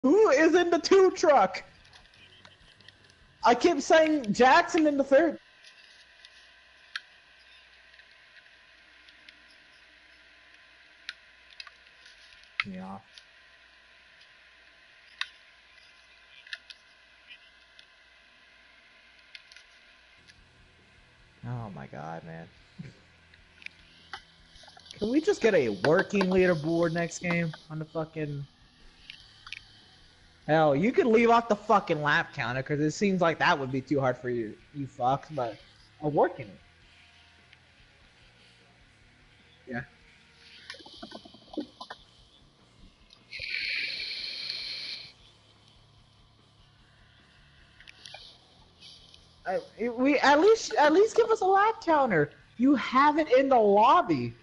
Who is in the 2 truck? I keep saying Jackson in the 3rd. Yeah. Oh my god, man. Can we just get a working leaderboard next game on the fucking... Hell, you could leave off the fucking lap counter, because it seems like that would be too hard for you fucks, but a working... Yeah. We at least give us a lap counter. You have it in the lobby.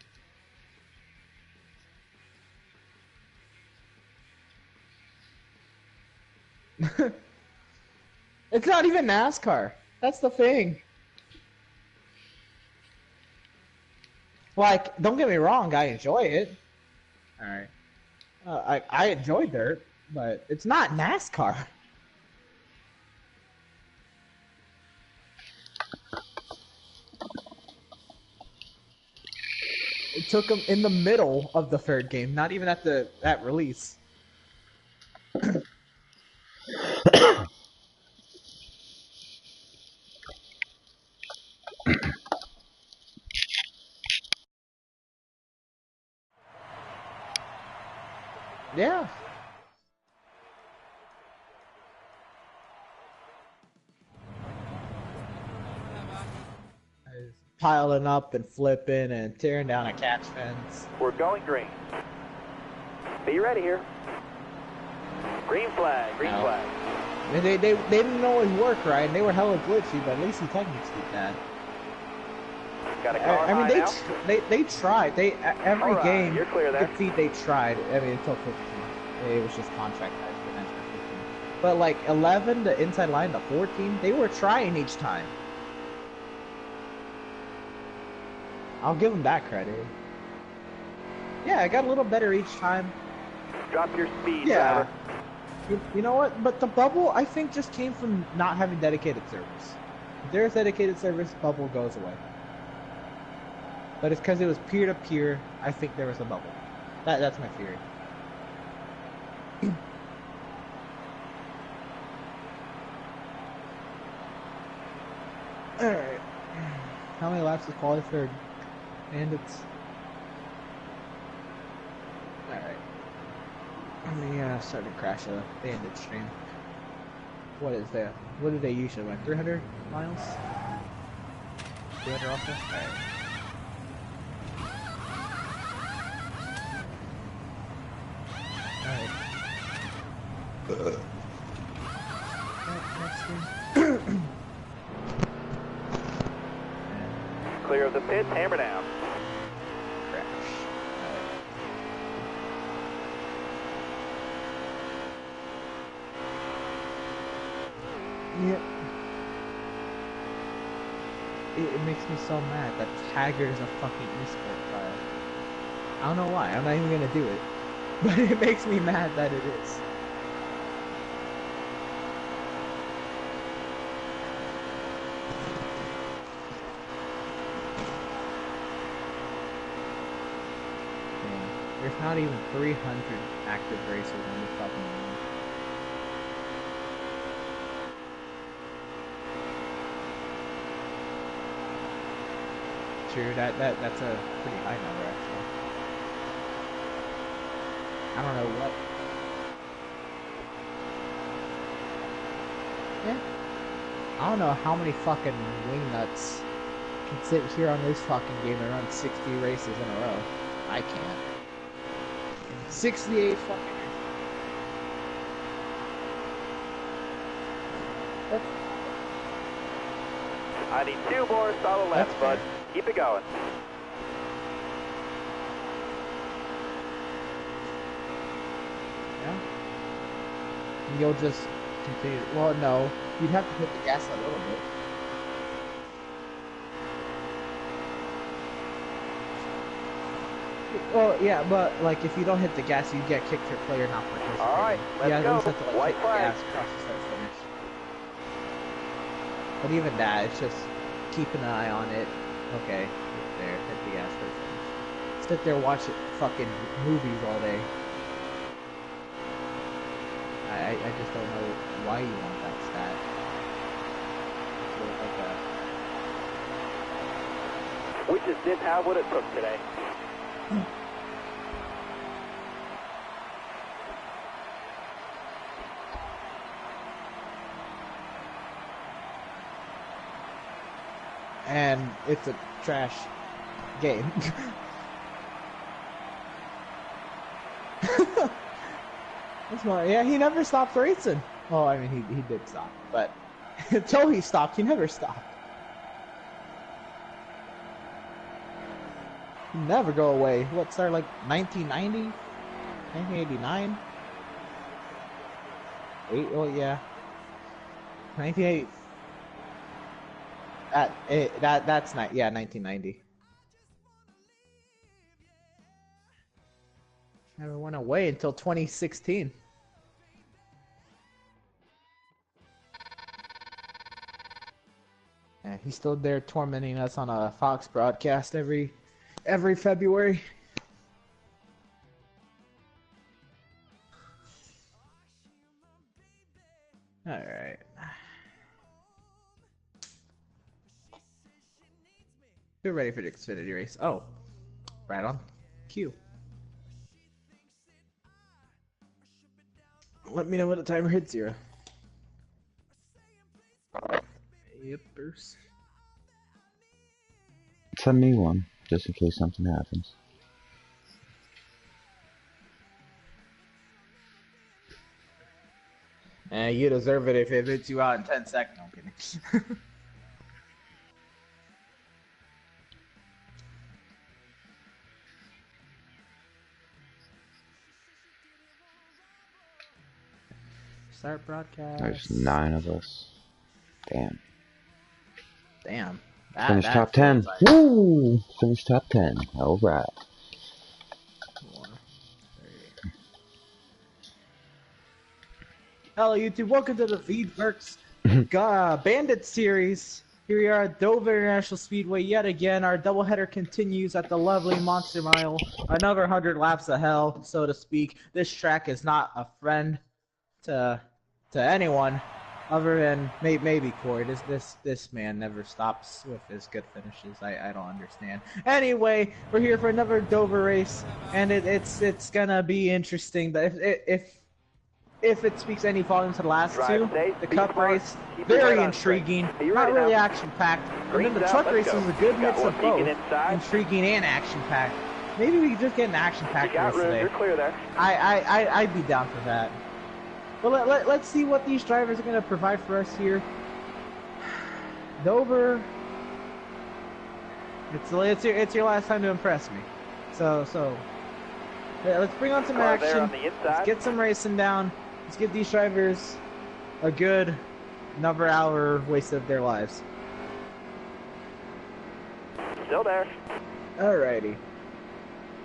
It's not even NASCAR. That's the thing. Like, don't get me wrong, I enjoy it. Alright. I enjoy dirt, but it's not NASCAR. It took them in the middle of the 3rd game, not even at release. Yeah. Piling up and flipping and tearing down a catch fence. We're going green. Be ready here. Green flag, green flag. They didn't always work right, and they were hella glitchy, but at least the techniques did that. Got a car. I mean, they tried. Every right, game you're clear there. defeat they tried. I mean, until 15, it was just contract guys for 15. But like 11 to inside line to 14, they were trying each time. I'll give them that credit. Yeah, I got a little better each time. Drop your speed, yeah. driver. You know what? But the bubble, I think, just came from not having dedicated service. If there's dedicated service, bubble goes away. But it's because it was peer-to-peer, I think there was a bubble. That's my theory. Alright. How many laps is quality for Bandits? Alright. Let me start to crash a Bandit stream. What is that? What do they usually run? 300 miles? 300 also? Alright. Alright. Clear of the pits, hammer down. Crash. Yep. It makes me so mad that Taggart is a fucking esport player. I don't know why. I'm not even gonna do it. But it makes me mad that it is. There's not even 300 active racers in this fucking game. True, that's a pretty high number actually. I don't know what. Yeah. I don't know how many fucking wingnuts can sit here on this fucking game and run 60 races in a row. I can't. 68 fucking. I need 2 more solid laps, bud. Keep it going. Yeah. And you'll just continue. Well, no. You'd have to hit the gas a little bit. Well, yeah, but like if you don't hit the gas, you get kicked for player not participating. All right, let's yeah, go. at least have to like White hit flag. the gas across the start finish. But even that, it's just keeping an eye on it. Okay, there, hit the gas for finish. Sit there, watch it fucking movies all day. I just don't know why you want that stat. It's sort of like a... We just didn't have what it took today. And it's a trash game. That's smart. Yeah, he never stopped racing. Well, I mean, he did stop, but until he stopped, he never stopped. He never go away. What, started like 1990? 1989? Oh, yeah. 1980. That's not, yeah, 1990. Never went away until 2016. Yeah, he's still there tormenting us on a Fox broadcast every February. All right. We're ready for the Xfinity race. Oh, right on cue. Let me know when the timer hits 0. Yep, Bruce. Send me one, just in case something happens. You deserve it if it hits you out in 10 seconds. No, I'm kidding. Start broadcast. There's 9 of us. Damn. Damn. Finish top 10. Like... Woo! Finish top 10. Alright. Hello YouTube, welcome to the Veedverks Bandit series. Here we are at Dover International Speedway yet again. Our doubleheader continues at the lovely Monster Mile. Another 100 laps of hell, so to speak. This track is not a friend to anyone other than maybe Corey. This man never stops with his good finishes. I don't understand. Anyway, we're here for another Dover race, and it's gonna be interesting. But if it speaks any volume to the last two, the Cup race, very intriguing, not really action-packed. And then the truck race was a good mix of both, intriguing and action-packed. Maybe we could just get an action-packed race today. You're clear there. I'd be down for that. Well, let's see what these drivers are going to provide for us here. Dover, it's your last time to impress me. So yeah, let's bring on some action. Let's get some racing down. Let's give these drivers a good another hour waste of their lives. Still there. Alrighty.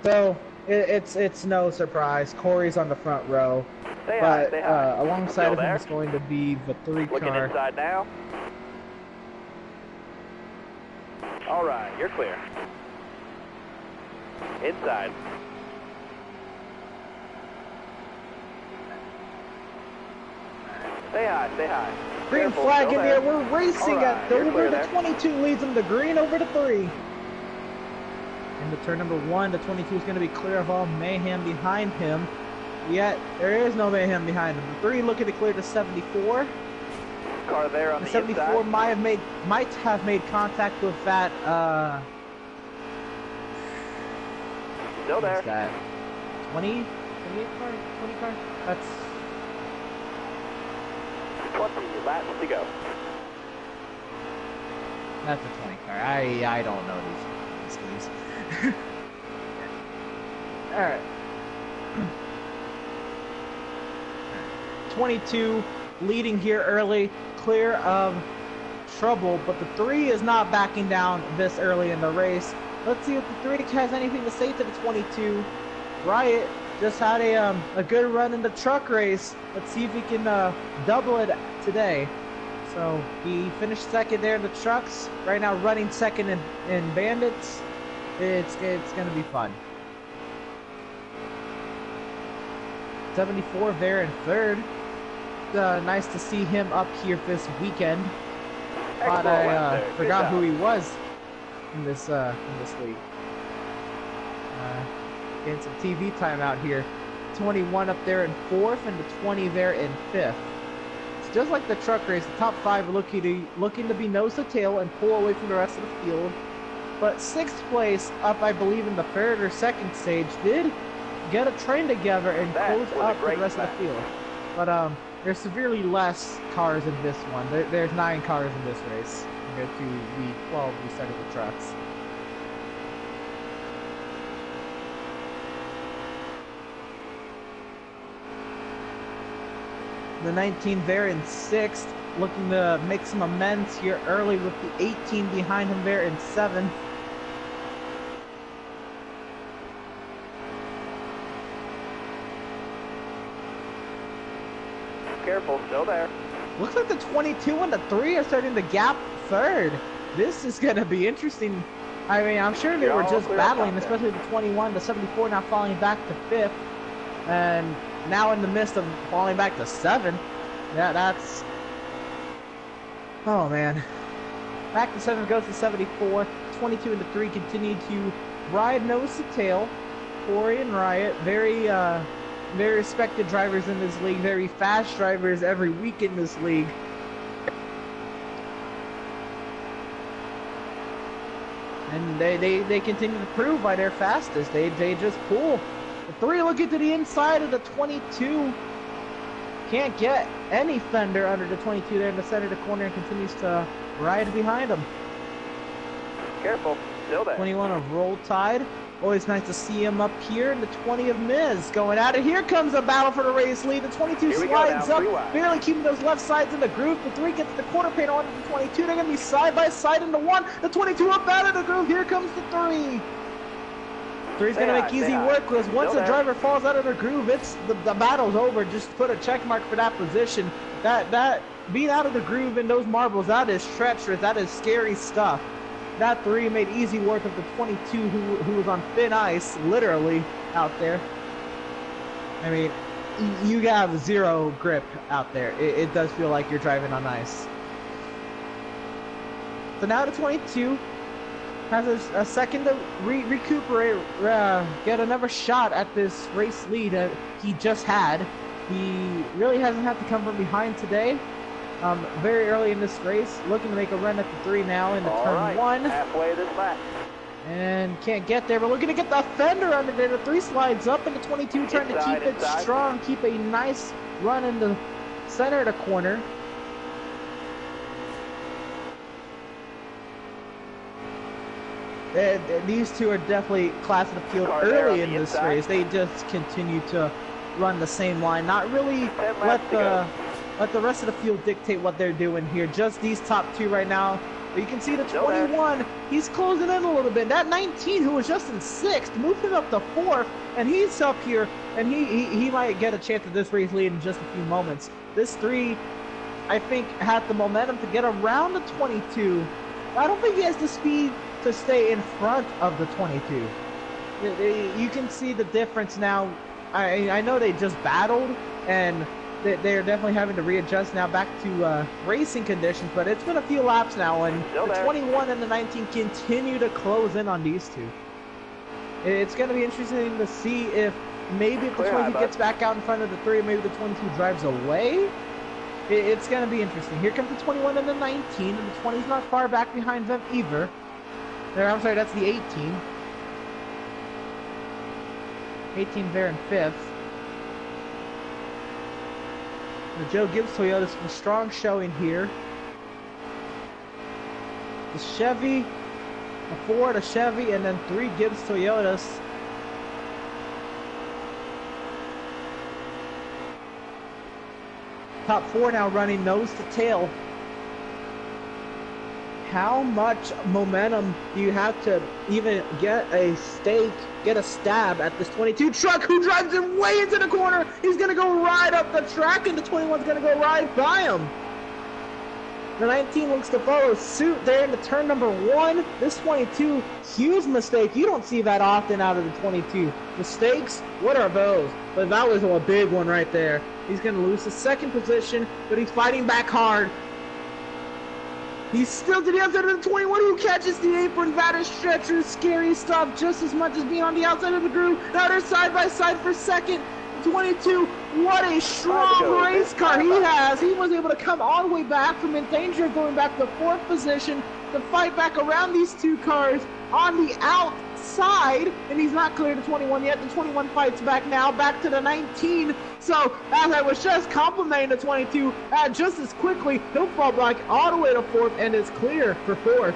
So it's no surprise. Corey's on the front row. But alongside of him is going to be the 3 car. Looking inside now. All right, you're clear. Inside. Say hi, say hi. Green Careful, flag in there. the air. We're racing at Dover. The 22 leads him to green over to 3. Into turn number 1, the 22 is going to be clear of all mayhem behind him. Yet there is no mayhem behind him. The 3 looking to clear to 74. Car there on the 74 inside. might have made contact with that. Still there. This guy. 28 car, 20 car. That's 20 laps to go. That's a 20 car. I don't know these guys. Alright. 22 leading here early, clear of trouble, but the 3 is not backing down this early in the race. Let's see if the 3 has anything to say to the 22. Riot just had a good run in the truck race. Let's see if he can double it today. So he finished second there in the trucks. Right now running second in bandits. It's going to be fun. 74 there in third. Nice to see him up here this weekend. Thought I forgot who he was in this league. Getting some TV time out here. 21 up there in fourth and the 20 there in fifth. It's just like the truck race. The top 5 are looking to be nose to tail and pull away from the rest of the field. But 6th place up, I believe, in the third or second stage did get a train together and close up the rest of the field. But there's severely less cars in this one. There's 9 cars in this race compared to the 12 we started the trucks. The 19 there in 6th, looking to make some amends here early with the 18 behind him there in 7th. Careful, still there. Looks like the 22 and the 3 are starting to gap third. This is going to be interesting. I mean, I'm sure they were just battling, especially the 21, the 74 now falling back to 5th. And now in the midst of falling back to 7. Yeah, that's... Oh, man. Back to 7 goes to 74. 22 and the 3 continue to ride nose to tail. Corey and Riot, very respected drivers in this league, very fast drivers every week in this league. And they continue to prove why they're fastest. They just pull. The 3 looking to the inside of the 22. Can't get any fender under the 22 there in the center of the corner and continues to ride behind him. Careful, still there. 21 of Roll Tide. Always nice to see him up here. And the 20 of Miz going at it. Here comes a battle for the race lead. The 22 slides up, barely keeping those left sides in the groove. The 3 gets the quarter panel onto the 22. They're going to be side by side in the 1. The 22 up out of the groove. Here comes the 3. 3's going to make easy work because once the driver falls out of the groove, it's the battle's over. Just put a check mark for that position. That being out of the groove in those marbles, that is treacherous. That is scary stuff. That 3 made easy work of the 22 who was on thin ice, literally, out there. I mean, you have zero grip out there. It does feel like you're driving on ice. So now the 22 has a second to recuperate, get another shot at this race lead he just had. He really hasn't had to come from behind today. Very early in this race, looking to make a run at the 3 now into turn 1. Halfway this lap. And can't get there, but looking to get the fender under there. The 3 slides up, and the 22 trying to keep it strong, keep a nice run in the center of the corner. These 2 are definitely class of the field early in this race. They just continue to run the same line, not really let the rest of the field dictate what they're doing here. Just these top 2 right now. But you can see the 21, he's closing in a little bit. That 19, who was just in 6th, moved him up to 4th, and he's up here, and he might get a chance at this race lead in just a few moments. This 3, I think, had the momentum to get around the 22. I don't think he has the speed to stay in front of the 22. You can see the difference now. I know they just battled, and they're definitely having to readjust now back to racing conditions, but it's been a few laps now, and the 21 and the 19 continue to close in on these 2. It's going to be interesting to see if maybe if the 22 gets back out in front of the 3, maybe the 22 drives away. It's going to be interesting. Here comes the 21 and the 19, and the 20's not far back behind them either. I'm sorry, that's the 18. 18 there in 5th. The Joe Gibbs Toyota's a strong showing here. The Chevy, a Ford, a Chevy, and then 3 Gibbs Toyotas. Top 4 now running nose to tail. how much momentum do you have to even get a stab at this 22 truck who drives him way into the corner. He's going to go right up the track, and the 21's going to go right by him. The 19 looks to follow suit there into turn number 1. This 22, huge mistake. You don't see that often out of the 22. Mistakes, what are those? But that was a big one right there. He's going to lose his second position, but he's fighting back hard. He's still to the outside of the 21 who catches the apron. That is treacherous, scary stuff, just as much as being on the outside of the groove. Now they're side by side for second. 22, what a strong race car he has. He was able to come all the way back from in danger of going back to 4th position to fight back around these two cars on the outside, and he's not clear to 21 yet. The 21 fights back now, back to the 19. So, as I was just complimenting the 22, just as quickly, he'll fall back all the way to 4th and is clear for 4th.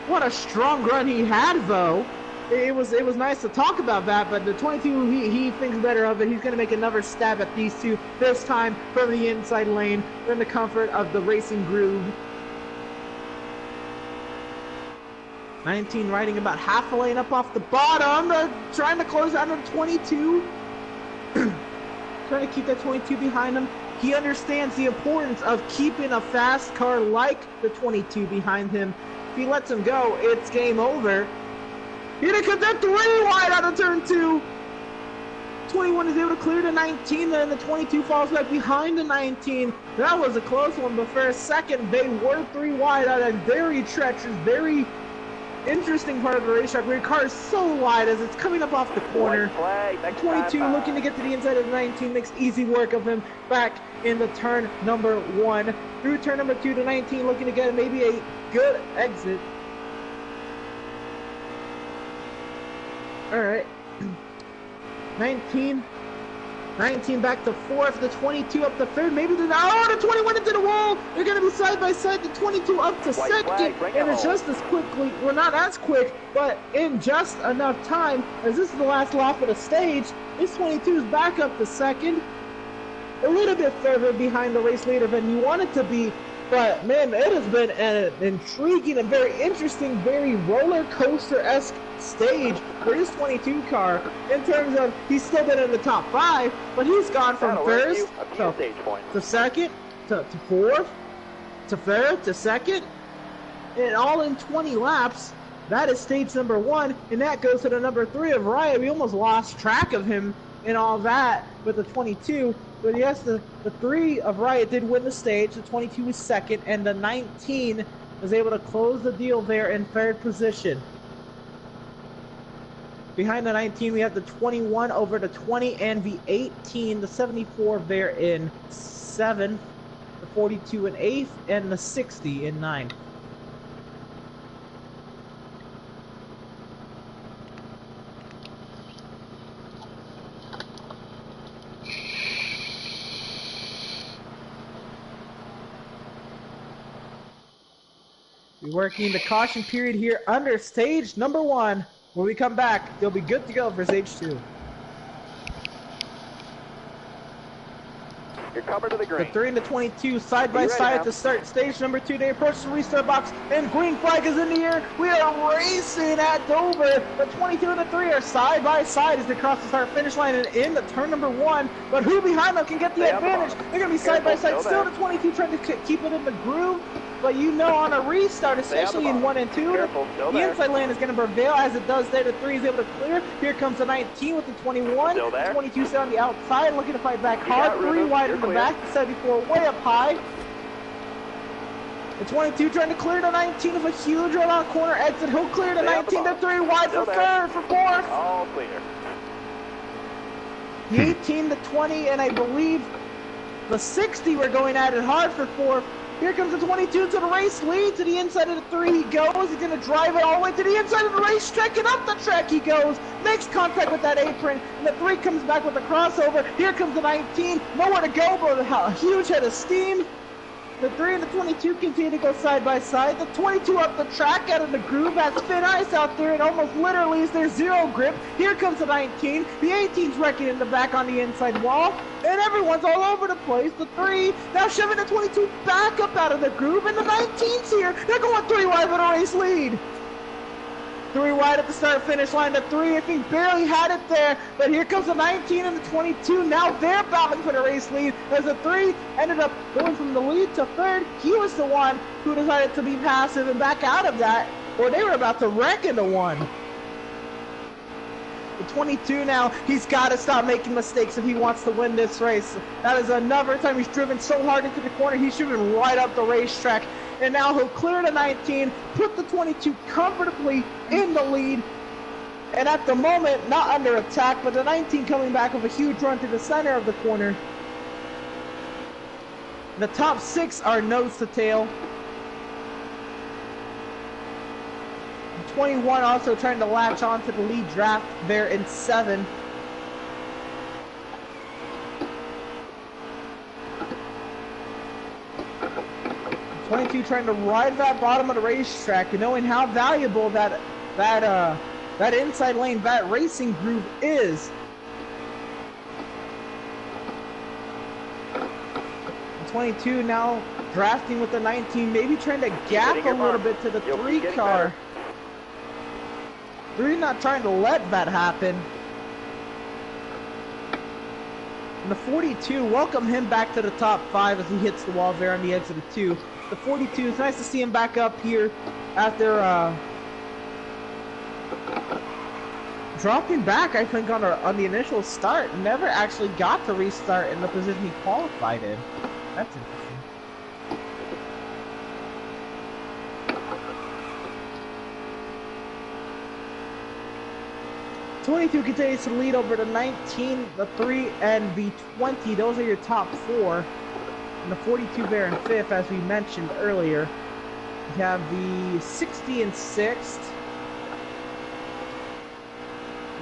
What a strong run he had, though. It was nice to talk about that, but the 22, he thinks better of it. He's going to make another stab at these two, this time from the inside lane, in the comfort of the racing groove. 19 riding about half a lane up off the bottom, trying to close out on 22. Trying to keep that 22 behind him. He understands the importance of keeping a fast car like the 22 behind him. If he lets him go, it's game over. Here they come, that 3 wide out of turn 2. 21 is able to clear the 19, then the 22 falls back behind the 19. That was a close one, but for a second, they were 3 wide out of very treacherous, very interesting part of the racetrack where your car is so wide as it's coming up off the corner. 22 looking to get to the inside of the 19, makes easy work of him back into turn number 1. Through turn number 2 to 19, looking to get maybe a good exit. Alright, 19 back to 4th, the 22 up to 3rd, maybe the 21 into the wall. They're going to be side by side, the 22 up to 2nd, and it's just as quickly, well, not as quick, but in just enough time, as this is the last lap of the stage. This 22 is back up to 2nd, a little bit further behind the race leader than you want it to be. But, man, it has been an intriguing and very interesting, very roller coaster-esque stage for this 22 car in terms of he's still been in the top 5, but he's gone from 1st to 2nd to 4th to 3rd to 2nd, and all in 20 laps. That is stage number 1, and that goes to the number 3 of Riot. We almost lost track of him and all that with the 22. But yes, the 3 of Riot did win the stage, the 22 was 2nd, and the 19 was able to close the deal there in 3rd position. Behind the 19, we have the 21 over the 20, and the 18, the 74 there in 7th, the 42 in 8th, and the 60 in 9th. We're working the caution period here under stage number 1. When we come back, they'll be good to go for stage 2. You're covered to the green. The 3 and the 22 side by side to start stage number 2. They approach the restart box, and green flag is in the air. We are racing at Dover. The 22 and the 3 are side by side as they cross the start finish line and in the turn number 1. But who behind them can get the advantage? They're going to be side by side. Still the 22 trying to keep it in the groove. But you know, on a restart, especially in 1 and 2, the inside lane is going to prevail as it does there. The 3 is able to clear. Here comes the 19 with the 21. The 22 still on the outside, looking to fight back hard. 3 wide in the back. The 74 way up high. The 22 trying to clear the 19 with a huge right-on corner exit. He'll clear the 19. The 3 wide for 3rd, for 4th. All clear. The 18, the 20, and I believe the 60 were going at it hard for 4th. Here comes the 22 to the race lead. To the inside of the 3 he goes. He's going to drive it all the way to the inside of the racetrack, and up the track he goes. Makes contact with that apron, and the 3 comes back with a crossover. Here comes the 19. Nowhere to go, but a huge head of steam. The 3 and the 22 continue to go side by side. The 22 up the track out of the groove, has thin ice out there, and almost literally is their zero grip. Here comes the 19. The 18's wrecking in the back on the inside wall, and everyone's all over the place. The 3 now shoving the 22 back up out of the groove, and the 19's here. They're going 3 wide with a race lead. 3 wide at the start-finish line. The 3, if he barely had it there, but here comes the 19 and the 22. Now they're battling for the race lead as the 3 ended up going from the lead to third. He was the one who decided to be passive and back out of that, or they were about to wreck into 1. The 22 now, he's got to stop making mistakes if he wants to win this race. That is another time he's driven so hard into the corner, he's driven right up the racetrack. And now he'll clear the 19, put the 22 comfortably in the lead. And at the moment, not under attack, but the 19 coming back with a huge run to the center of the corner. The top 6 are nose to tail. 21 also trying to latch on to the lead draft there in 7. .22 trying to ride that bottom of the racetrack, knowing how valuable that inside lane, that racing groove is. 22 now drafting with the 19, maybe trying to gap a little bit to the 3 car. 3 not trying to let that happen. And the 42, welcome him back to the top 5 as he hits the wall there on the exit of 2. The 42, it's nice to see him back up here after dropping back, I think, on the initial start. Never actually got to restart in the position he qualified in. That's interesting. .22 continues to lead over the 19, the 3, and the 20. Those are your top 4. And the 42 there in 5th, as we mentioned earlier. You have the 60 in 6th.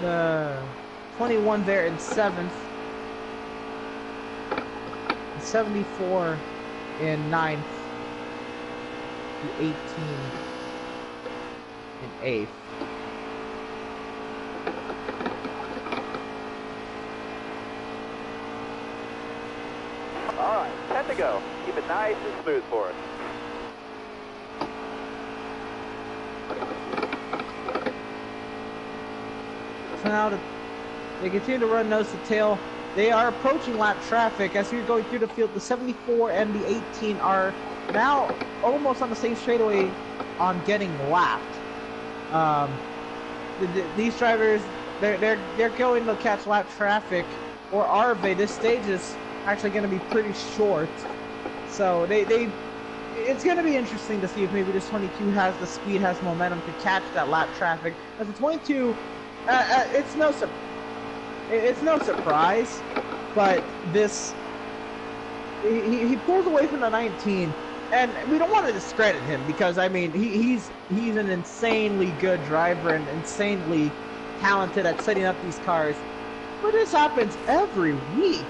The 21 there in 7th. The 74 in 9th. The 18 in 8th. All right, 10 to go. Keep it nice and smooth for us. So now they continue to run nose to tail. They are approaching lap traffic as you're going through the field. The 74 and the 18 are now almost on the same straightaway on getting lapped. These drivers, they're going to catch lap traffic, or are they? This stage is actually going to be pretty short, so it's going to be interesting to see if maybe this 22 has the speed, has momentum to catch that lap traffic. As the 22, it's no surprise, but this he pulls away from the 19, and we don't want to discredit him because I mean he's an insanely good driver and insanely talented at setting up these cars, but this happens every week.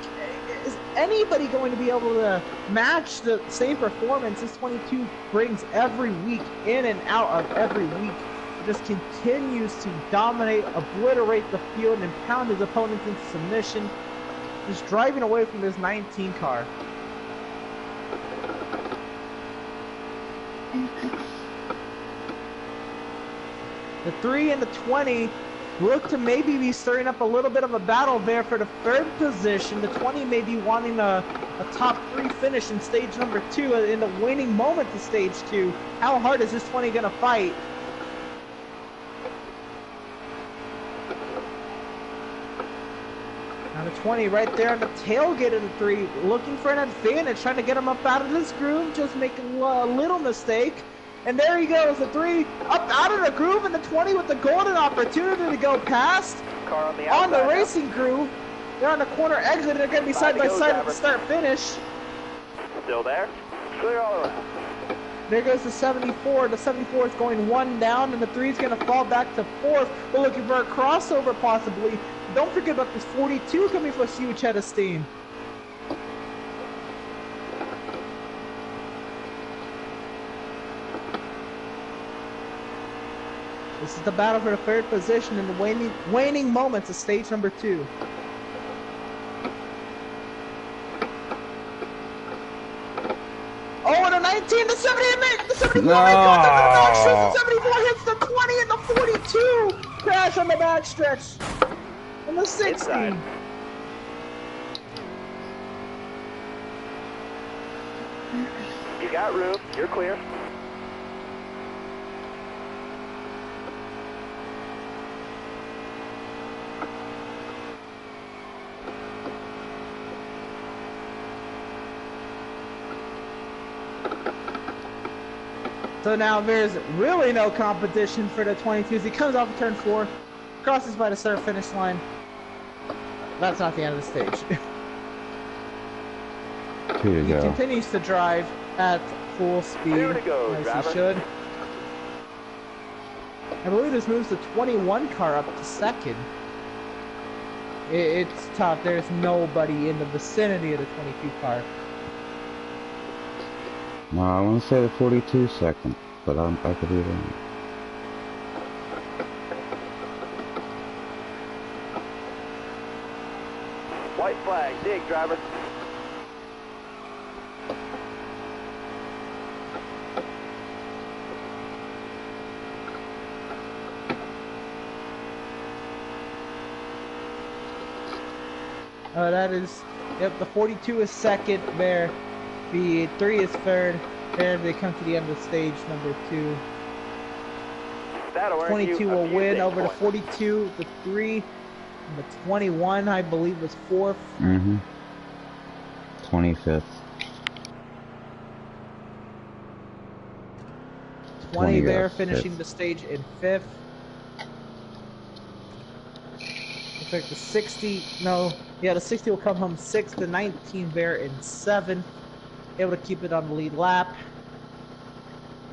Is anybody going to be able to match the same performance this 22 brings every week, in and out of every week? It just continues to dominate, obliterate the field, and pound his opponents into submission, just driving away from this 19 car. The 3 and the 20 look to maybe be stirring up a little bit of a battle there for the 3rd position. The 20 may be wanting a top 3 finish in stage number 2, in the waning moments of stage 2. How hard is this 20 going to fight? Now the 20 right there on the tailgate of the 3, looking for an advantage, trying to get him up out of this groove, just making a little mistake. And there he goes, the 3 up out of the groove, and the 20 with the golden opportunity to go past Car on the outside, racing groove. They're on the corner exit, and they're going to be side by side at the start finish. Still there? Clear all around. There goes the 74. The 74 is going 1 down, and the 3 is going to fall back to 4th. We're looking for a crossover possibly. Don't forget about this 42 coming for a huge head of steam. This is the battle for the third position in the waning moments of stage number 2. Oh, and a 19 to 70, the 74 makes contact on the backstretch. The 74 hits the 20 and the 42. Crash on the backstretch. And the 60. Inside. You got room. You're clear. So now there's really no competition for the 22s. He comes off of turn 4, crosses by the start finish line. That's not the end of the stage. Here you He go. continues to drive at full speed, 2 to go, as driver. he should. I believe this moves the 21 car up to second. It's tough. There's nobody in the vicinity of the 22 car. No, I want to say the 42 second, but I could be wrong. White flag. Dig, driver. That is, yep, the 42 is second there. The 3 is third. There they come to the end of stage number 2. That'll earn 22 you a will few win dig over the points. 42. The 3 and the 21, I believe, was 4th. 25th. 20 there, 20th, finishing 5th. the stage in 5th. Looks like the 60, no, yeah, the 60 will come home 6th, the 19 there in 7th. Able to keep it on the lead lap.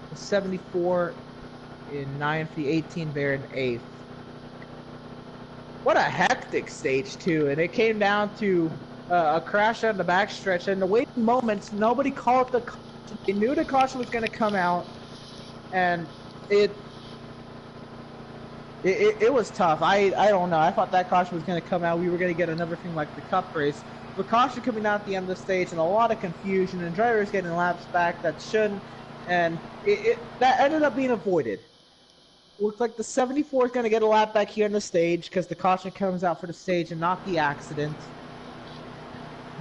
The 74 in 9th, the 18 there in 8th. What a hectic stage 2, and it came down to a crash on the backstretch, and the waiting moments, nobody called the caution. They knew the caution was going to come out, and it was tough. I don't know. I thought that caution was going to come out. We were going to get another thing like the cup race. But caution coming out at the end of the stage and a lot of confusion and drivers getting laps back that shouldn't. And that ended up being avoided. Looks like the 74 is going to get a lap back here on the stage because the caution comes out for the stage and not the accident.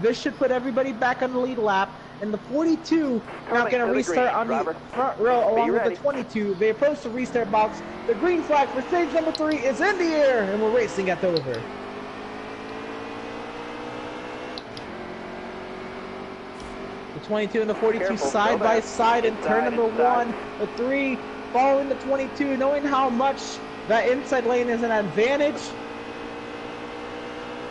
This should put everybody back on the lead lap. And the 42 now going to restart on the front row along with the 22. They approach the restart box. The green flag for stage number 3 is in the air, and we're racing at Dover. The 22 and the 42 Careful, side by side in turn number inside. 1. The 3 following the 22, knowing how much that inside lane is an advantage.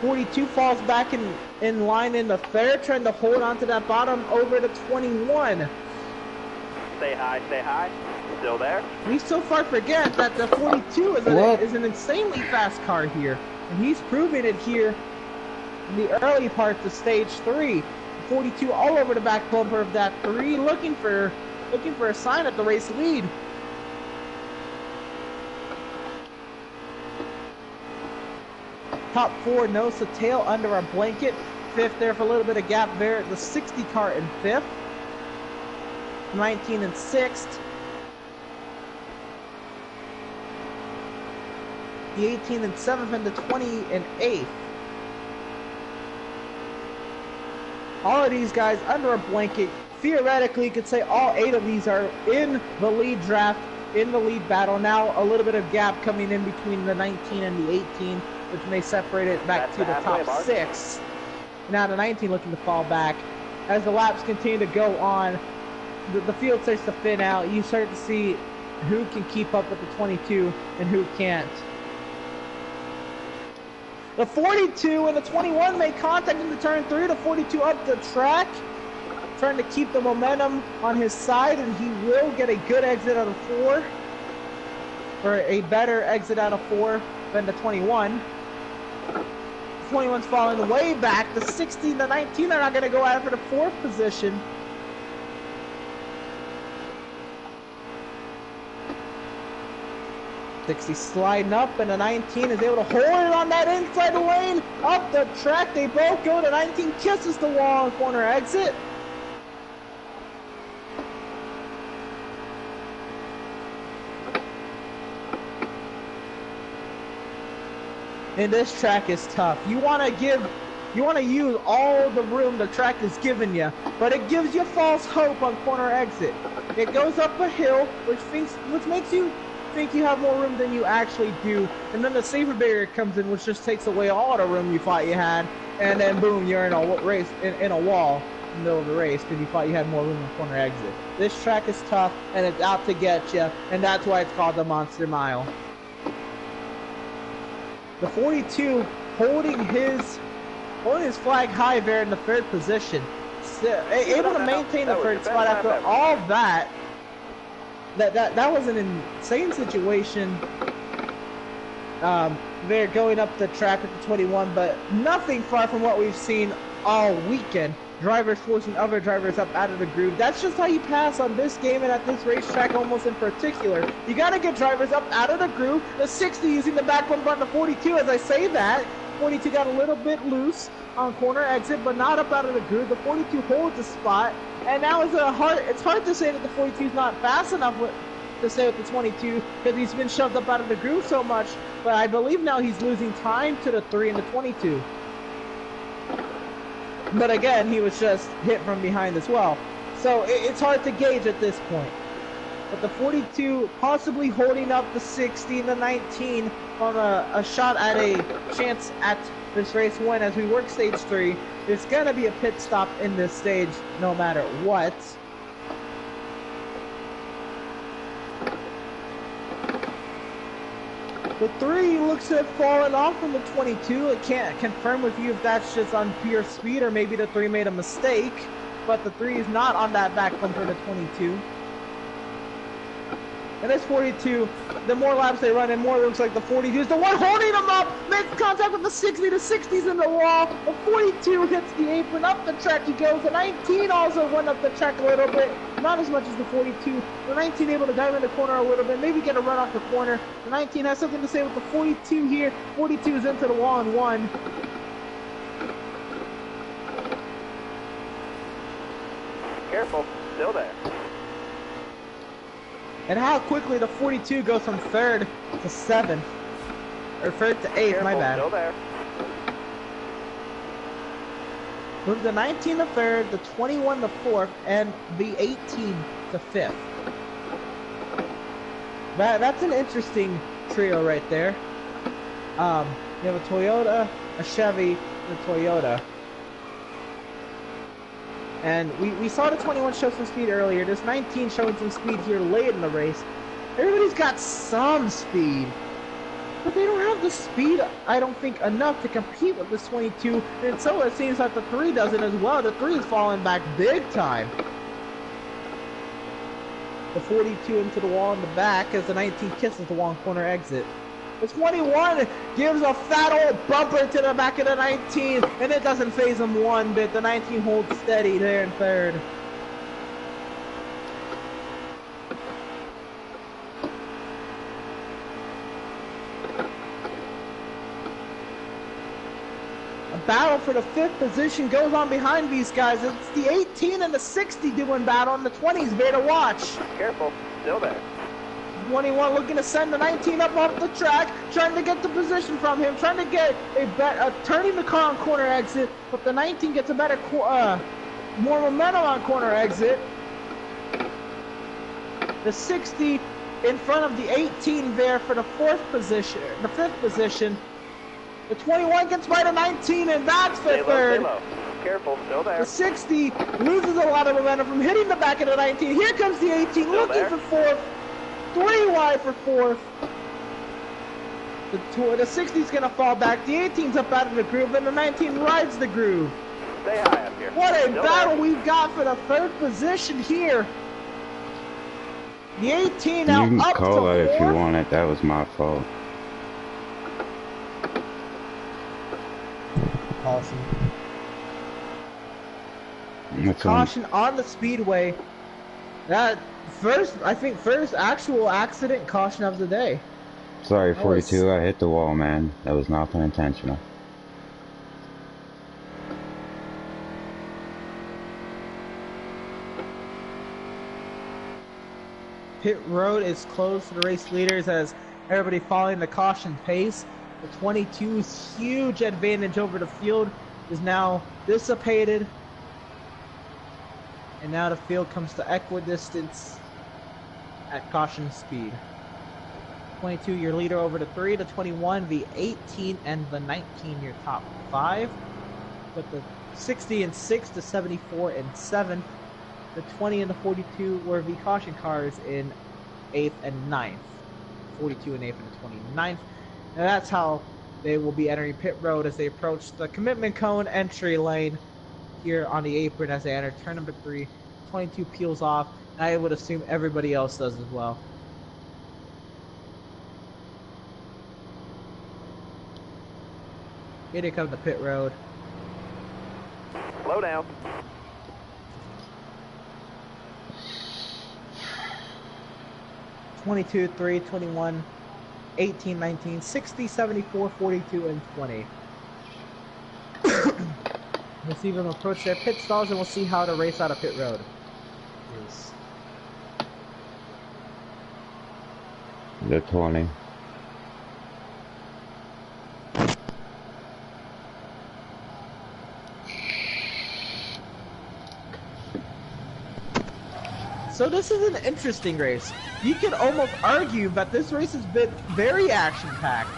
42 falls back in line in the third, trying to hold on to that bottom over the 21. Stay high. Still there. We so far forget that the 42 is an insanely fast car here, and he's proving it here in the early parts of stage 3. 42 all over the back bumper of that 3, looking for a sign at the race lead. Top 4 nose to tail under our blanket. 5th there for a little bit of gap there. The 60 car in 5th. 19 and 6th. The 18 and 7th and the 20 and 8th. All of these guys under a blanket. Theoretically, you could say all 8 of these are in the lead draft, in the lead battle. Now a little bit of gap coming in between the 19 and the 18, which may separate it back to the top 6. Now the 19 looking to fall back. As the laps continue to go on, the field starts to thin out. You start to see who can keep up with the 22 and who can't. The 42 and the 21 make contact into turn 3. The 42 up the track, trying to keep the momentum on his side, and he will get a good exit out of 4, or a better exit out of 4 than the 21. The 21's falling way back. The 60 and the 19 are not going to go out for the 4th position. 60 sliding up, and the 19 is able to hold it on that inside lane. Up the track, they both go. The 19 kisses the wall on corner exit. And this track is tough. You want to use all the room the track is giving you, but it gives you false hope on corner exit. It goes up a hill, which makes you think you have more room than you actually do, and then the safer barrier comes in, which just takes away all the room you thought you had, and then boom, you're in a race in a wall in the middle of the race because you thought you had more room on corner exit. This track is tough, and it's out to get you, and that's why it's called the Monster Mile. The 42 holding his flag high there in the third position, able to maintain the third spot after all that. That was an insane situation. They're going up the track with the 21, but nothing far from what we've seen all weekend. Drivers forcing other drivers up out of the groove. That's just how you pass on this game and at this racetrack almost in particular. You gotta get drivers up out of the groove. The 60 using the back bumper on the 42. As I say that, 42 got a little bit loose on corner exit, but not up out of the groove. The 42 holds the spot, and now it's hard to say that the 42 is not fast enough to stay with the 22 because he's been shoved up out of the groove so much. But I believe now he's losing time to the 3 and the 22. But again, he was just hit from behind as well. So it's hard to gauge at this point. But the 42 possibly holding up the 60 and the 19 on a shot at a chance at this race win as we work stage 3. There's going to be a pit stop in this stage no matter what. The 3 looks to have fallen off from the 22. I can't confirm with you if that's just on pure speed or maybe the 3 made a mistake. But the 3 is not on that back bumper of the 22. And this 42, the more laps they run, and more it looks like the 42 is the one holding them up. Makes contact with the 60. The 60's in the wall. The 42 hits the apron. Up the track he goes. The 19 also went up the track a little bit. Not as much as the 42. The 19 able to dive in the corner a little bit. Maybe get a run off the corner. The 19 has something to say with the 42 here. 42 is into the wall and 1. Careful. Still there. And how quickly the 42 goes from 3rd to 7th. Or 3rd to 8th, my bad. Still there. Move the 19 to 3rd, the 21 to 4th, and the 18 to 5th. That's an interesting trio right there. You have a Toyota, a Chevy, and a Toyota. And we saw the 21 show some speed earlier. This 19 showing some speed here late in the race. Everybody's got some speed. But they don't have the speed, I don't think, enough to compete with this 22. And so it seems like the 3 doesn't as well. The 3 is falling back big time. The 42 into the wall in the back as the 19 kisses the wall corner exit. The 21 gives a fat old bumper to the back of the 19, and it doesn't phase him one bit. The 19 holds steady there in 3rd. A battle for the 5th position goes on behind these guys. It's the 18 and the 60 doing battle, and the 20's there to watch. Careful. Still there. 21 looking to send the 19 up off the track, trying to get the position from him, trying to get turning the car on corner exit, but the 19 gets a better, more momentum on corner exit. The 60 in front of the 18 there for the 4th position, the 5th position. The 21 gets by the 19, and that's the 3rd. Stay low. Careful, still there. The 60 loses a lot of momentum from hitting the back of the 19. Here comes the 18 Still looking there. for 4th. 3 wide for 4th. The 60's gonna fall back. The 18's up out of the groove, and the 19 rides the groove. Stay high up here. What a Still battle there. we've got for the 3rd position here. The 18 You now can up call to that if you 4th. want it. That was my fault. Awesome. That's Caution on the speedway. That first actual accident caution of the day. Sorry, That was- 42. I hit the wall, man. That was not unintentional. Pit road is closed to the race leaders as everybody following the caution pace. The 22's huge advantage over the field is now dissipated. And now the field comes to equidistance at caution speed. 22 your leader over the 3, the 21, the 18, and the 19 your top 5. But the 60 and 6, the 74 and 7, the 20 and the 42 were the caution cars in 8th and 9th. 42 and 8th and the 29th. And that's how they will be entering pit road as they approach the commitment cone entry lane here on the apron as they enter turn number 3. 22 peels off, and I would assume everybody else does as well. Here they come to pit road. Slow down. "22, 3, 21, 18, 19, 60, 74, 42, and 20. We'll see them approach their pit stalls, and we'll see how to race out of pit road. Yes. The 20. So this is an interesting race. You could almost argue that this race has been very action-packed,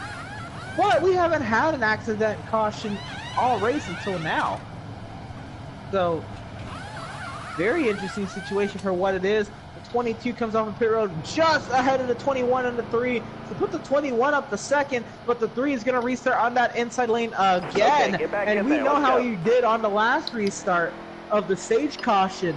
but we haven't had an accident caution all race until now. So, very interesting situation for what it is. The 22 comes off of pit road just ahead of the 21 and the 3. So put the 21 up to second, but the 3 is going to restart on that inside lane again. Okay, get back and in we there. know Let's how go. he did on the last restart of the stage caution.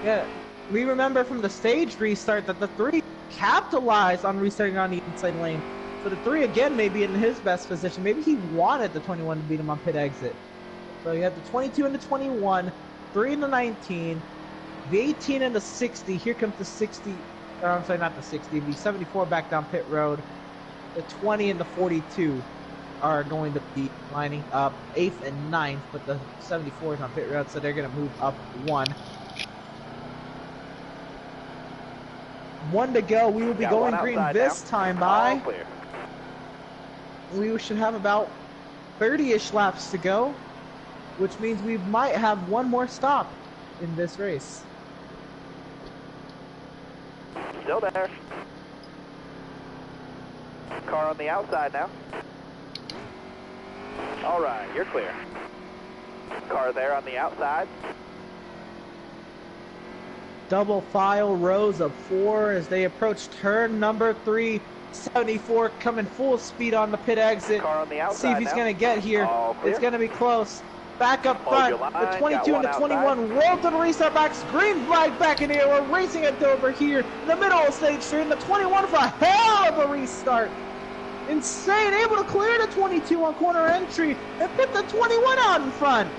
Yeah, we remember from the stage restart that the 3 capitalized on restarting on the inside lane. So the 3 again may be in his best position. Maybe he wanted the 21 to beat him on pit exit. So you have the 22 and the 21, 3 and the 19, the 18 and the 60. Here comes the 60. Or I'm sorry, not the 60. The 74 back down pit road. The 20 and the 42 are going to be lining up 8th and 9th, but the 74 is on pit road, so they're going to move up 1. 1 to go. We will be Got going one green outside this now. time All by. clear. We should have about 30-ish laps to go, which means we might have one more stop in this race. Still there. Car on the outside now. All right, you're clear. Car there on the outside. Double file rows of 4 as they approach turn number 3. 74 coming full speed on the pit exit. Car on the outside See if he's now. going to get here. All clear. It's going to be close. Back up Hold front. your line. The 22 and the Got one 21 roll to the restart backs. Green flag back in the air. We're racing it over here in the middle of stage 3. And the 21 for a hell of a restart. Insane. Able to clear the 22 on corner entry and put the 21 out in front.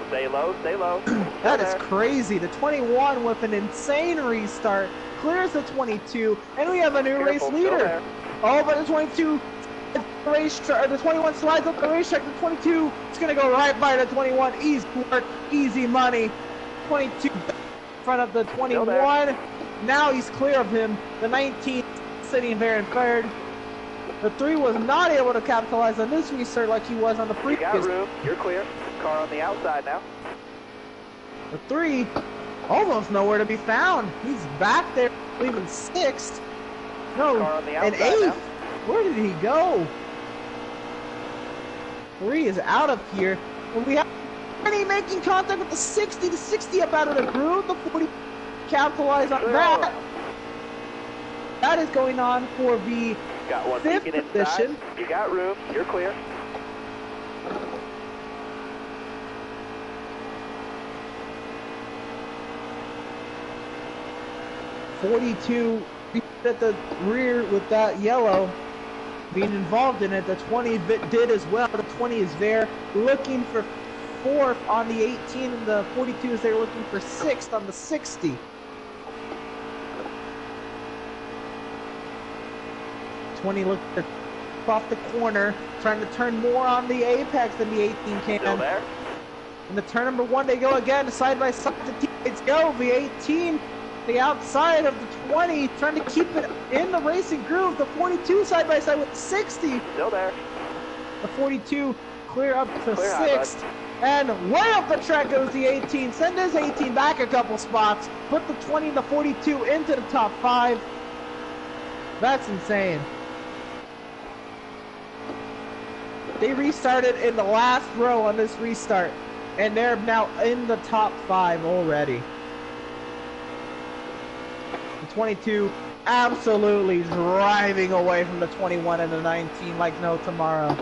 Stay low, stay low. That is crazy. The 21 with an insane restart clears the 22, and we have a new race leader. Oh, but the 22, the 21 slides up the racetrack. The 22 is going to go right by the 21. Easy work, easy money. 22 in front of the 21. Now he's clear of him. The 19 sitting there in third. The 3 was not able to capitalize on this restart like he was on the You previous. got room, you're clear. Car on the outside now. The 3 almost nowhere to be found. He's back there, leaving 6th. No, Car on the and outside 8th. now. Where did he go? 3 is out of here. And we have already making contact with the 60. The 60 up out of the groove. The 40 capitalize on that. That is going on for the Got one 5th beacon position. inside. You got room, you're clear. .42 at the rear with that yellow being involved in it. The 20 did as well. The 20 is there looking for 4th on the 18, and the 42s, they're looking for 6th on the 60. 20 looked off the corner, trying to turn more on the apex than the 18 can. Still there? In the turn number 1, they go again, side by side. The teammates go. The 18, the outside of the 20, trying to keep it in the racing groove. The 42 side by side with the 60. Still there. The 42 clear up to Clear high, 6th. And way up the track goes the 18. Send his 18 back a couple spots. Put the 20 and the 42 into the top 5. That's insane. They restarted in the last row on this restart, and they're now in the top 5 already. The 22 absolutely driving away from the 21 and the 19 like no tomorrow.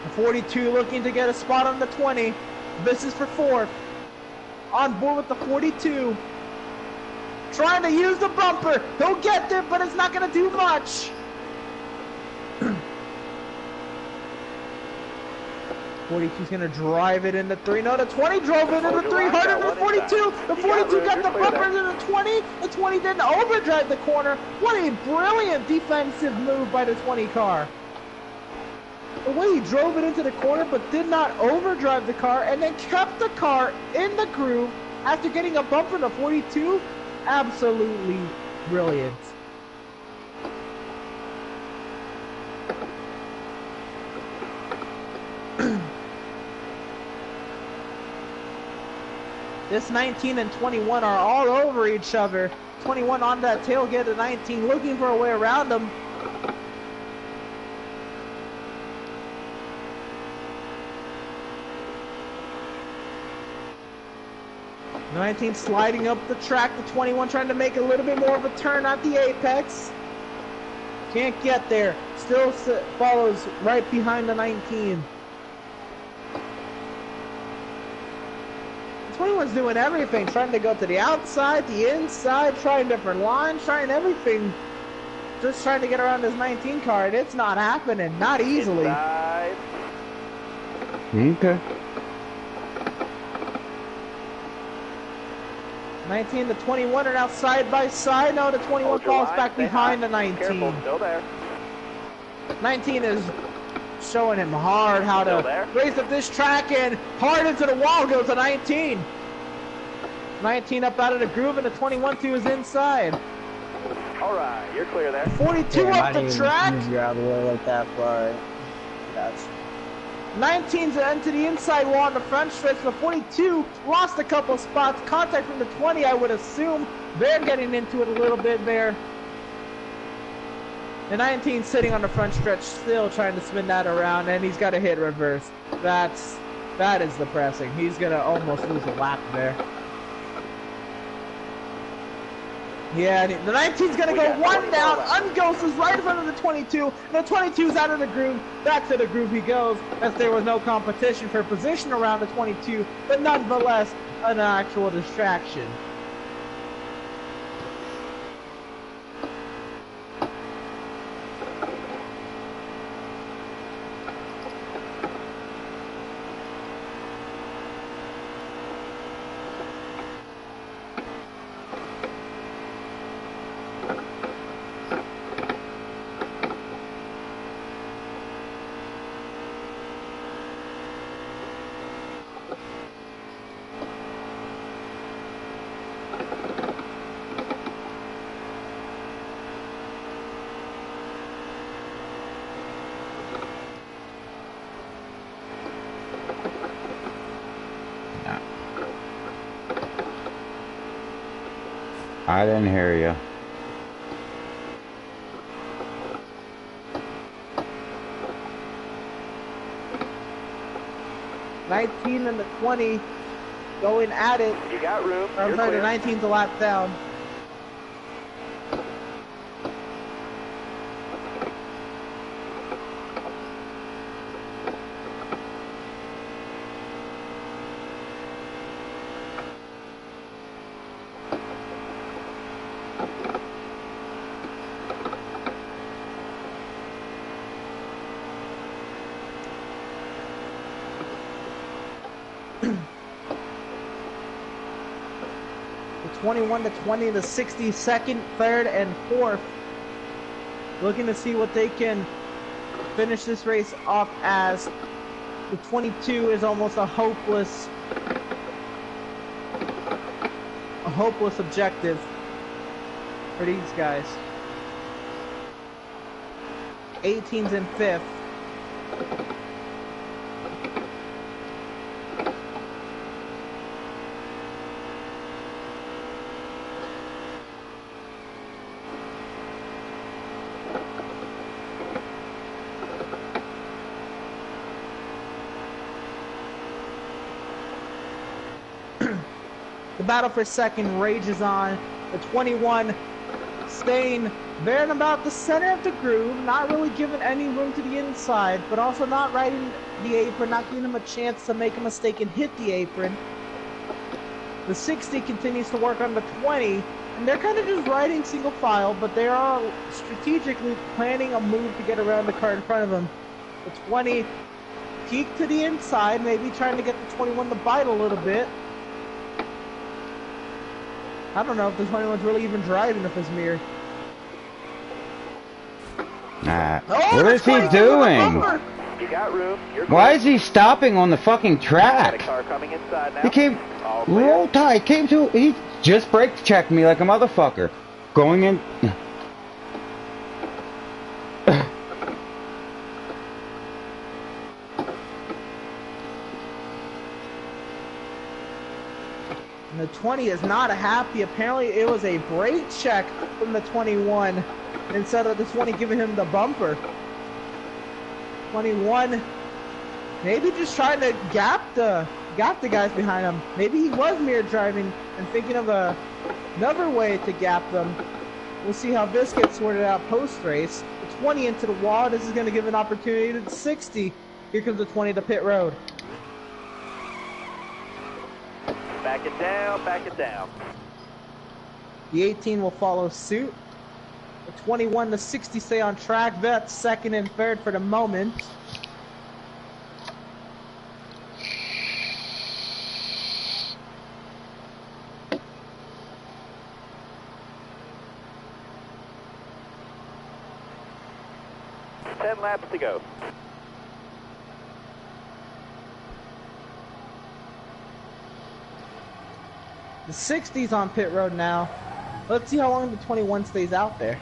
The 42 looking to get a spot on the 20. This is for 4th. On board with the 42. Trying to use the bumper. He'll get there, but it's not going to do much. 42's going to drive it into 3. No, the 20 drove it into 3. Harder than the 42. The 42 got the bumper into the 20. The 20 didn't overdrive the corner. What a brilliant defensive move by the 20 car. The way he drove it into the corner but did not overdrive the car and then kept the car in the groove after getting a bumper in the 42. Absolutely brilliant. This 19 and 21 are all over each other. 21 on that tailgate of 19, looking for a way around them. The 19 sliding up the track. The 21 trying to make a little bit more of a turn at the apex. Can't get there. Still follows right behind the 19. 21's doing everything, trying to go to the outside, the inside, trying different lines, trying everything. Just trying to get around this 19 car, and it's not happening, not easily. Inside. Okay. 19 to 21 are now side by side. No, the 21 falls back behind the 19. Careful, still there. 19 is showing him hard how to race up this track, and hard into the wall goes the 19. 19 up out of the groove, and the 21 to his inside. All right, you're clear there. 42 up the track. Use your out of the way like that far. That's 19's into the inside wall on the front stretch. The 42 lost a couple spots. Contact from the 20, I would assume. They're getting into it a little bit there. The 19 sitting on the front stretch, still trying to spin that around, and he's got to hit reverse. That is depressing. He's gonna almost lose a lap there. Yeah, the 19's gonna go one down. Unghost is right in front of the 22. The 22's out of the groove. Back to the groove he goes, as there was no competition for position around the 22, but nonetheless, an actual distraction. I didn't hear you. '19 and the 20 going at it. You got room. I'm sorry, the 19's a lap down. 21 to 20, the 60 second, third, and fourth. Looking to see what they can finish this race off as. The 22 is almost a hopeless objective for these guys. 18's in fifth. The battle for second rages on. The 21 staying there in about the center of the groove, not really giving any room to the inside, but also not riding the apron, not giving him a chance to make a mistake and hit the apron. The 60 continues to work on the 20, and they're kind of just riding single file, but they are strategically planning a move to get around the car in front of them. The 20 peek to the inside, maybe trying to get the 21 to bite a little bit. I don't know if the 21's really even driving with his mirror. Nah. Oh, What is he doing? You got room. You're Why is he stopping on the fucking got a track? car coming inside now. He came, All clear. roll tight, he just brake checked me like a motherfucker. Going in. And the 20 is not happy. Apparently it was a brake check from the 21 instead of the 20 giving him the bumper. 21 maybe just trying to gap the guys behind him. Maybe he was mirror driving and thinking of another way to gap them. We'll see how this gets sorted out post-race. The 20 into the wall. This is going to give an opportunity to the 60. Here comes the 20 to pit road. Back it down, back it down. The 18 will follow suit. The 21 to 60 stay on track. That's second and third for the moment. Ten laps to go. The 60's on pit road now. Let's see how long the 21 stays out there.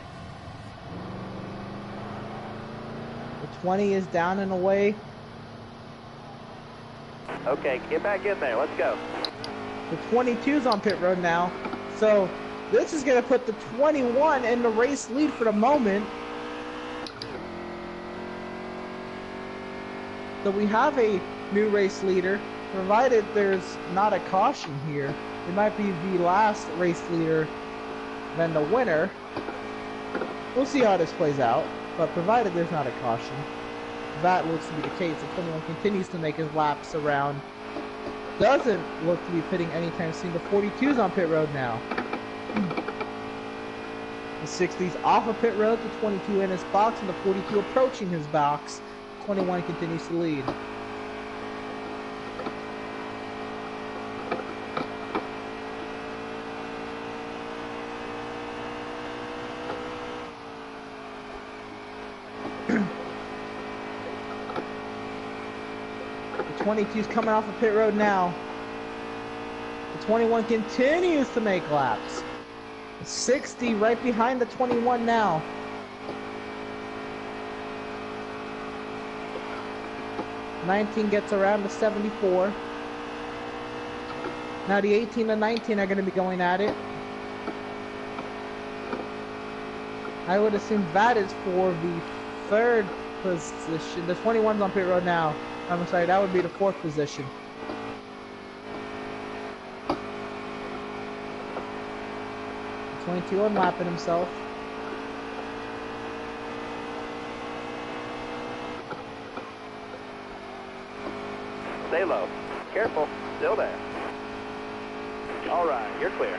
The 20 is down and away. Okay, get back in there. Let's go. The 22's on pit road now. So this is going to put the 21 in the race lead for the moment. So we have a new race leader, provided there's not a caution here. It might be the last race leader, then the winner. We'll see how this plays out, but provided there's not a caution, that looks to be the case. The 21 continues to make his laps around. Doesn't look to be pitting anytime soon. The 42's on pit road now. The 60's off of pit road, the 22 in his box, and the 42 approaching his box. 21 continues to lead. The 22's coming off of pit road now. The 21 continues to make laps. The 60 right behind the 21 now. The 19 gets around to 74. Now the 18 and 19 are going to be going at it. I would assume that is for the third position. The 21's on pit road now. I'm sorry, that would be the fourth position. The 22 unlapping himself. Stay low. Careful. Still there. All right, you're clear.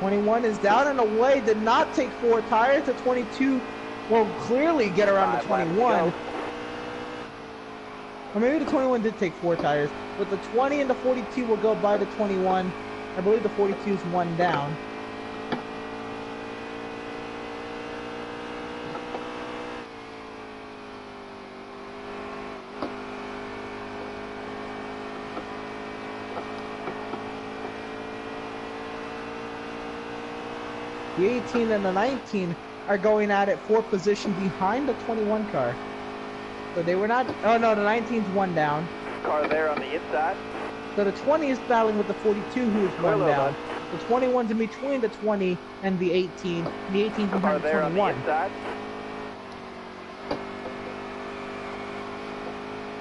'21 is down and away. Did not take 4 tires. The 22 will clearly get around the 5 laps to 21. go. Or maybe the 21 did take 4 tires. But the 20 and the 42 will go by the 21. I believe the 42 is 1 down. The 18 and the 19 are going at it 4 position behind the 21 car. So they were not... Oh no, the 19's 1 down. Car there on the inside. So the 20 is battling with the 42 who is 1 Hello, down. bud. The 21's in between the 20 and the 18. The 18's Car behind the there on the 21. inside.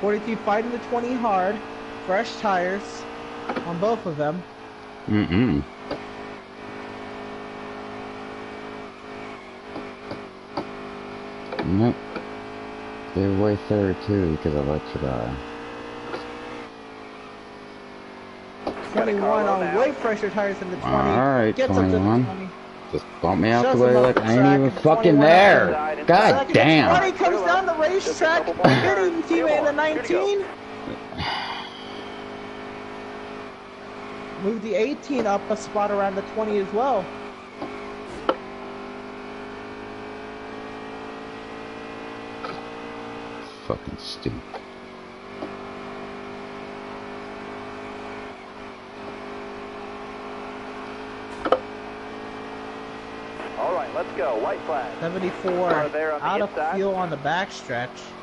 42 fighting the 20 hard. Fresh tires on both of them. Mm-mm. Nope. They're way third too because of electric. 21 on way fresher tires than the 20. Alright, Gets up to the 21. 20. Just bump me out Shoves the way him up like the I ain't track, even and the fucking 21 there. inside. God Second, damn. 20 comes down the racetrack, hitting teammate in the 19. Move the 18 up a spot around the 20 as well. Fucking stupid. All right, let's go. White flag. 74 Car there on the out of inside. fuel on the backstretch.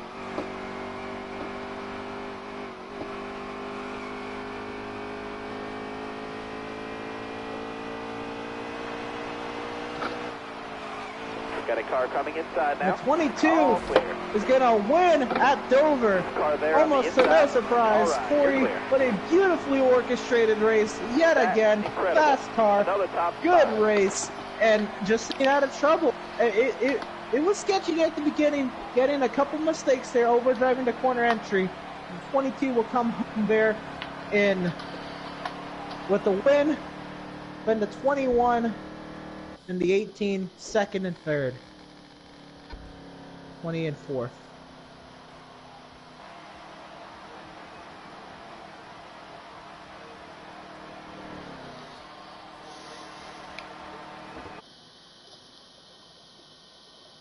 Got a car coming inside The now. 22 All clear. is gonna win at Dover. Car there on the Almost to inside. no surprise. All right, Corey, you're clear. but a beautifully orchestrated race yet That's again. incredible. Fast car, Another top good spot. race, and just staying out of trouble. It was sketchy at the beginning, getting a couple mistakes there, overdriving the corner entry. The 22 will come home there in with the win. Then the 21 and the 18 second and third. 20 and fourth.